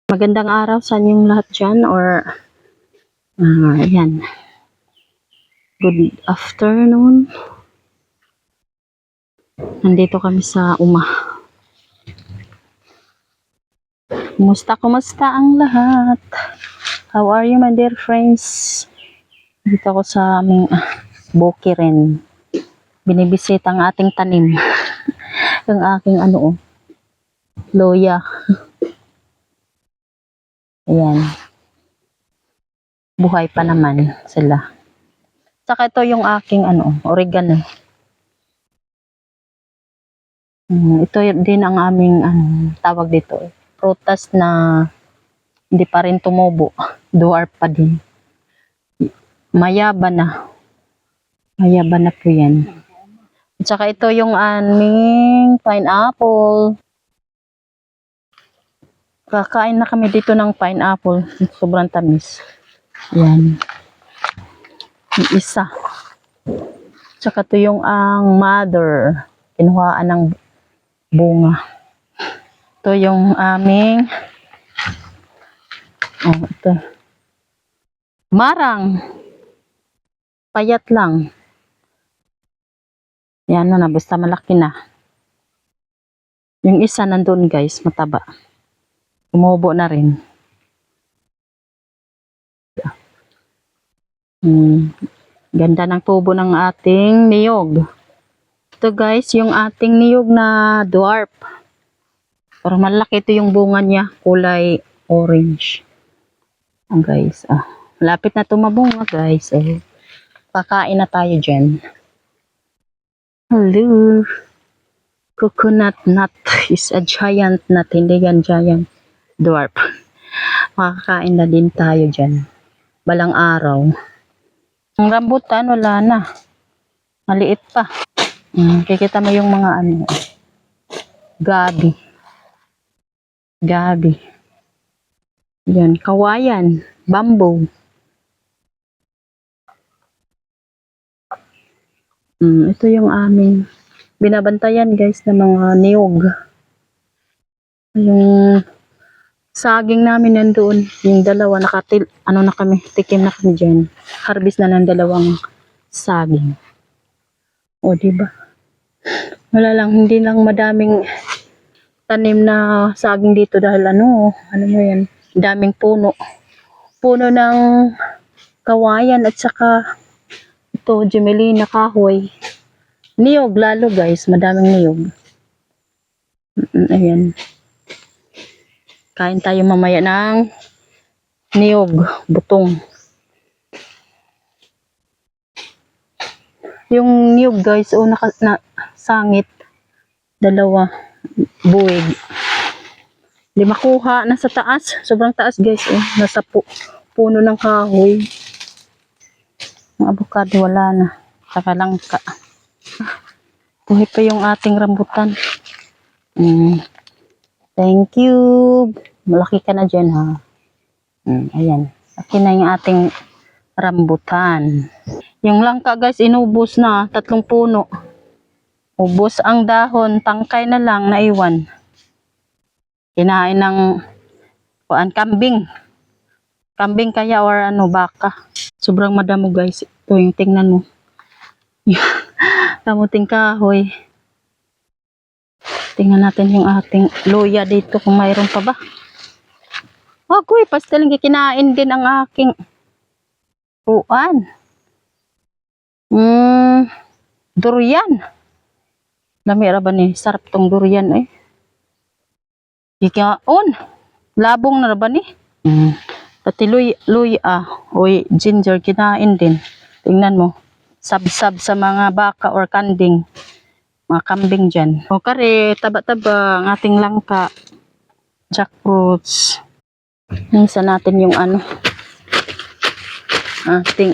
Magandang araw sa inyong lahat dyan or ayan. Good afternoon. Nandito kami sa Kumusta ang lahat? How are you my dear friends? Dito ako sa aming Bokiren. Binibisita ang ating tanim. Yung aking loya. Ayan. Buhay pa naman sila. Saka ito yung aking oregano. Ito din ang aming tawag dito. Prutas na hindi pa rin tumubo. Dwarf pa din. Mayaba na. Mayaba na po yan. At saka ito yung aming pineapple. Kakain na kami dito ng pineapple. Sobrang tamis. Yan. Yung isa. Tsaka ito yung ang mother. Kinuhaan ng bunga. Ito yung aming ito. Marang. Payat lang. Yan na, basta malaki na. Yung isa nandun guys, mataba. Tumubo na rin. Ganda ng tubo ng ating niyog. Ito guys, yung ating niyog na dwarf. Pero malaki ito yung bunga niya. Kulay orange. Guys, malapit na tumabunga guys. Kakain na tayo dyan. Hello. Coconut nut is a giant nut. Hindi yan giant. Dwarf. Makakain na din tayo dyan. Balang araw. Ang rambutan, wala na. Maliit pa. Kikita mo yung mga gabi. Gabi. Yan, kawayan. Bamboo. Ito yung aming binabantayan guys ng mga niyog. Yung saging namin nandoon, yung dalawa na kami, tikim na kami dyan. Harvest na ng dalawang saging. O diba? Wala lang, hindi lang madaming tanim na saging dito dahil ano mo yan, daming puno. Puno ng kawayan at saka ito, Gemelina kahoy. Niyog lalo guys, madaming niyog. Ayan. Kain tayo mamaya ng niyog, butong. Yung niyog guys, sangit. Dalawa, buwig. Di makuha, nasa taas. Sobrang taas guys. Nasa puno ng kahoy. Ang avocado wala na. Saka langka. Buhay pa yung ating rambutan. Thank you. Malaki ka na dyan ha. Ayan. Akin na yung ating rambutan. Yung langka guys, inubos na. 3 puno. Ubos ang dahon. Tangkay na lang, naiwan. Kinain ng kambing. Kambing kaya or baka. Sobrang madamo guys. Ito yung tingnan mo. Kamuting kahoy. Tingnan natin yung ating loya dito kung mayroon pa ba. Agoy, pastel kinain din ang aking uan. Durian. Lamira ba ni? Sarap tong durian eh. Kikaon. Labong na ba ni? Pati luya. Oy, ginger kinain din. Tingnan mo. Sab-sab sa mga baka or kanding. Mga kambing dyan. O kare, taba-taba ang ating langka. Jackfruits. Minsan natin yung ating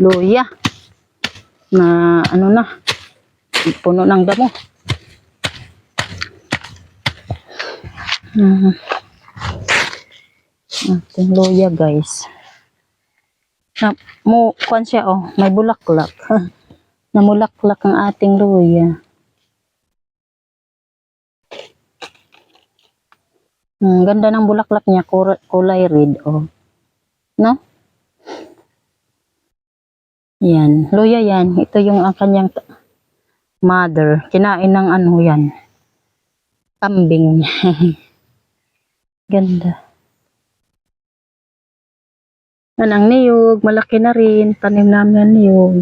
luya. Na puno ng damo. Ating luya guys. Kuan siya may bulaklak. Namulaklak ang ating luya. Ganda ng bulaklak niya, kulay red, oh. No? Yan, luya yan. Ito yung ang kanyang mother. Kinain ng ano yan. Kambing. Ganda. Yan ang niyog. Malaki na rin. Tanim namin ang niyog.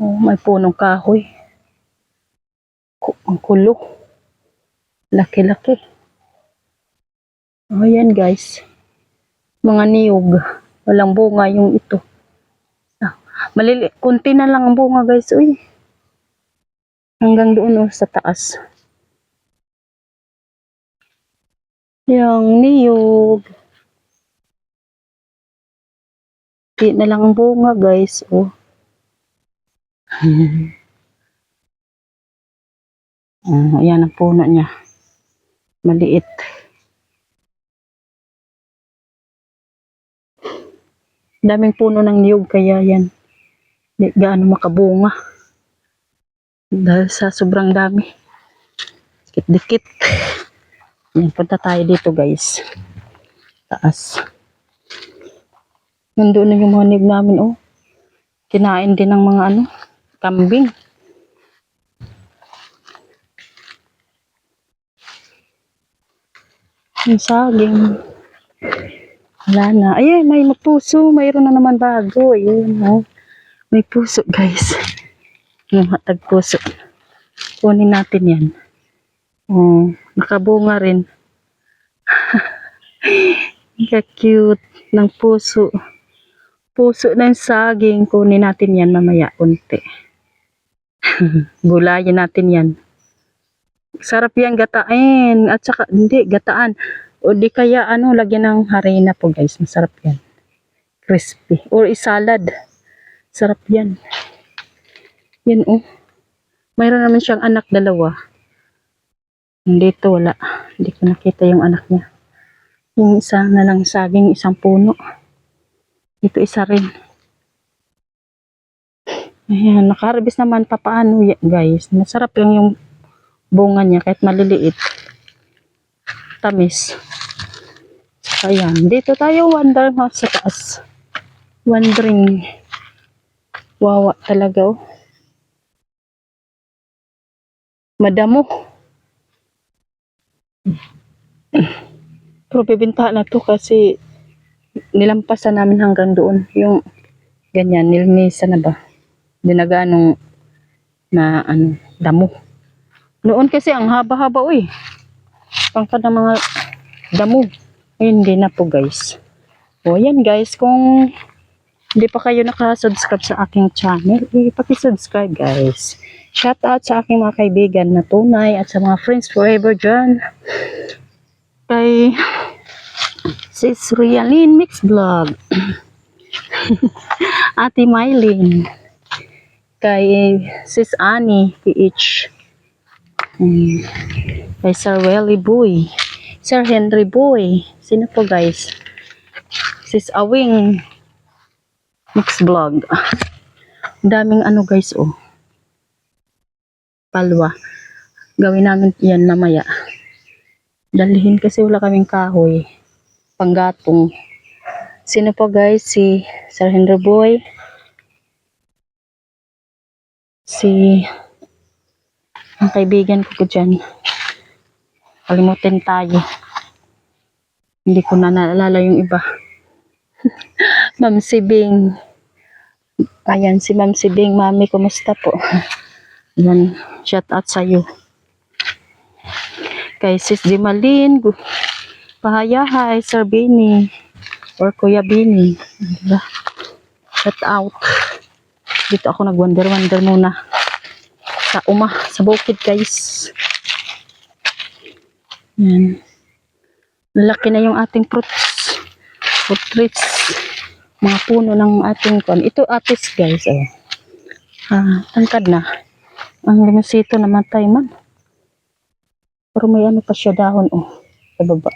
Oh, may punong kahoy. Ang kulo. Laki-laki. Oh, yan guys. Mga niyog. Walang bunga yung ito. Kunti na lang ang bunga guys. Uy. Hanggang doon oh, sa taas. Yung niyog. Kunti na lang ang bunga guys. Oh. Ayan ang puno niya. Maliit. Daming puno ng niyog kaya yan. Hindi gaano makabunga. Dahil sa sobrang dami. Dikit-dikit. Ayan, punta tayo dito guys. Taas. Nandoon na yung mga niyog namin oh. Kinain din ng mga ano, kambing. Yung saging. Wala na. Ayun, may puso. Mayroon na naman bago. Ayun, oh. May puso, guys. Yung hatag puso. Kunin natin yan. Oh, nakabunga rin. Cute ng puso. Puso ng saging. Kunin natin yan mamaya. Unti. Gulayin natin yan. Sarap yan gatain. At saka, hindi, gataan. O di kaya, ano, lagyan ng harina po guys. Masarap yan. Crispy. Or isalad. Sarap yan. Yan oh. Mayroon naman siyang anak dalawa. Dito wala. Hindi ko nakita yung anak niya. Yung isa na lang saging, isang puno. Dito isa rin. Ayan, nakaharvest naman pa paano guys. Masarap yung bunga niya kahit maliliit. Tamis. Ayan, dito tayo wander sa taas. Wandering. Wawa talaga oh. Madamo. Pero bibintahan na to kasi nilampasan namin hanggang doon. Yung ganyan, nilinisan na ba? Dinaganong na ano, damo. Noon kasi ang haba-haba uy. Pangkad ng mga damo. Ayun, hindi na po guys. O yan guys, kung hindi pa kayo nakasubscribe sa aking channel, paki-subscribe guys. Shout out sa aking mga kaibigan na tunay at sa mga friends forever dyan. Kay Sis Rialyn Mix Vlog. Ate Mylene. Kay Sis Annie PH. Kay Sir Welly Boy. Sir Henry Boy. Sino po guys? Sis Awing Mix Vlog. Daming ano guys oh. Palwa. Gawin namin yan mamaya. Dalhin kasi wala kaming kahoy. Panggatong. Sino po guys? Si Sir Henry Boy. Si ang kaibigan ko dyan. Kalimutin tayo. Hindi ko na naalala yung iba. Ma'am Sibing. Ayan si Ma'am Sibing. Mami, kumusta po? Ayan, shout out sa'yo. Kay Sis Dimalin. Pahayahay, Sir Bini. Or Kuya Bini. Diba? Shout out. Dito ako nag-wander-wander muna. Sa bukid guys. Yan. Lalaki na yung ating fruits. Fruit trees. Mga puno ng ating kon. Ito atis guys. Tangkad na. Ang limusito namatay man. Pero may ano pa siya dahon oh. Sa baba.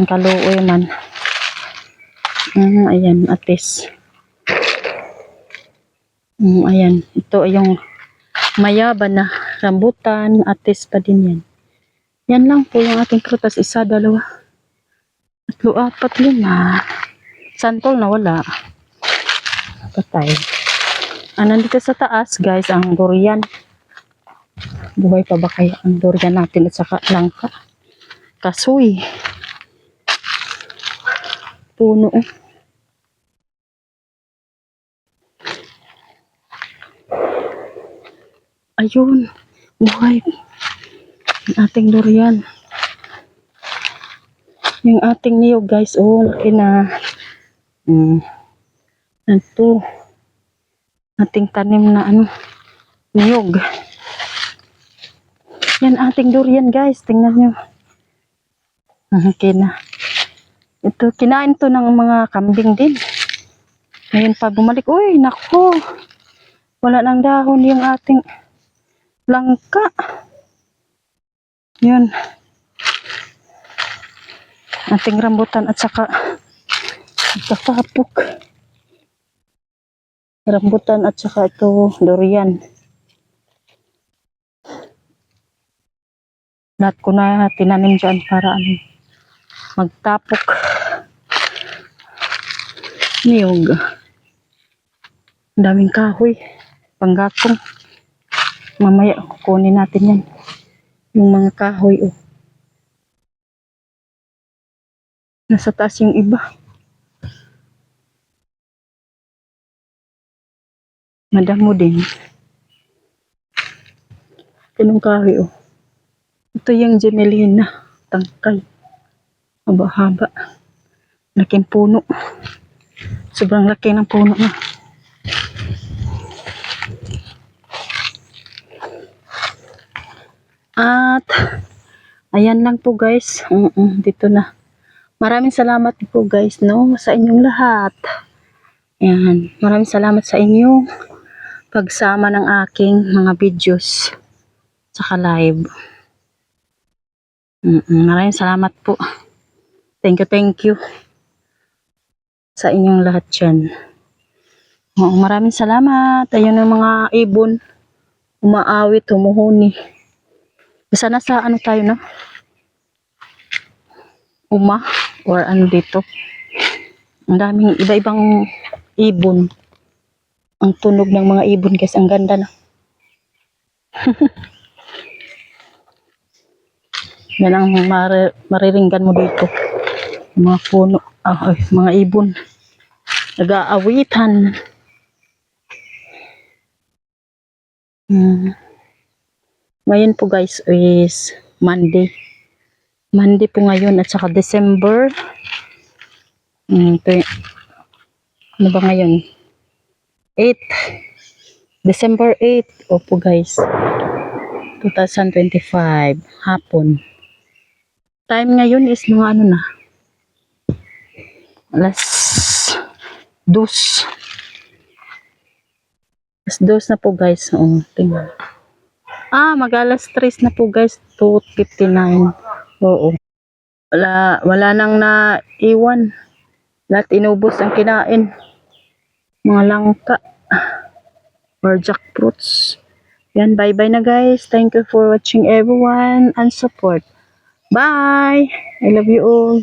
Kaluoy man. Ayan, atis. Ayan. Ito ay yung mayaban na rambutan. Atis pa din yan. Yan lang po yung ating prutas. Isa, dalawa, tatlo, apat, lima. Santol na wala. Patay. Nandito sa taas, guys, ang durian. Buhay pa ba kaya ang durian natin at saka langka? Kasoy. Puno. Ayun. Buhay. Ang ating durian. Yung ating niyog, guys. Oh, laki na. Ito. Ating tanim na niyog. Yan ating durian, guys. Tingnan nyo. Okay na. Ito, kinain to ng mga kambing din. Ngayon pa bumalik. Uy, nako. Wala nang dahon yung ating langka. Yun. Ating rambutan at saka kapuk. Rambutan at saka ito durian. Lahat ko na tinanim dyan para magtapok. Niyog. Ang daming kahoy. Panggatong. Mamaya kukunin natin yan. Yung mga kahoy. Oh. Nasa taas yung iba. Madamo din. Tinong kahoy. Oh. Ito yung Gemelina. Tangkay. Haba-haba. Laking puno. Sobrang laki ng puno na. At ayan lang po, guys. Dito na. Maraming salamat po, guys, sa inyong lahat. Ayan. Maraming salamat sa inyong pagsama ng aking mga videos saka live. Maraming salamat po. Thank you sa inyong lahat dyan. Maraming salamat. Ayun ang mga ibon. Umaawit, humuhuni. Basta nasa tayo na? Or dito. Ang daming iba-ibang ibon. Ang tunog ng mga ibon, guys. Ang ganda na. Yan ang mariringgan mo dito. Mga puno. Mga ibon. Nag-aawitan. Ngayon po, guys, is Monday. Monday po ngayon at saka December. Ano ba ngayon? 8. December 8. Opo, guys. 2025. Hapon. Time ngayon is mga na. Alas 2. Alas 2 na po, guys. Tingnan. Mag-alas 3 na po, guys. 2:59. Oo. Wala nang naiwan. Lahat inubos ang kinain. Mga langka. Or jackfruits. Yan, bye-bye na, guys. Thank you for watching, everyone, and support. Bye! I love you all.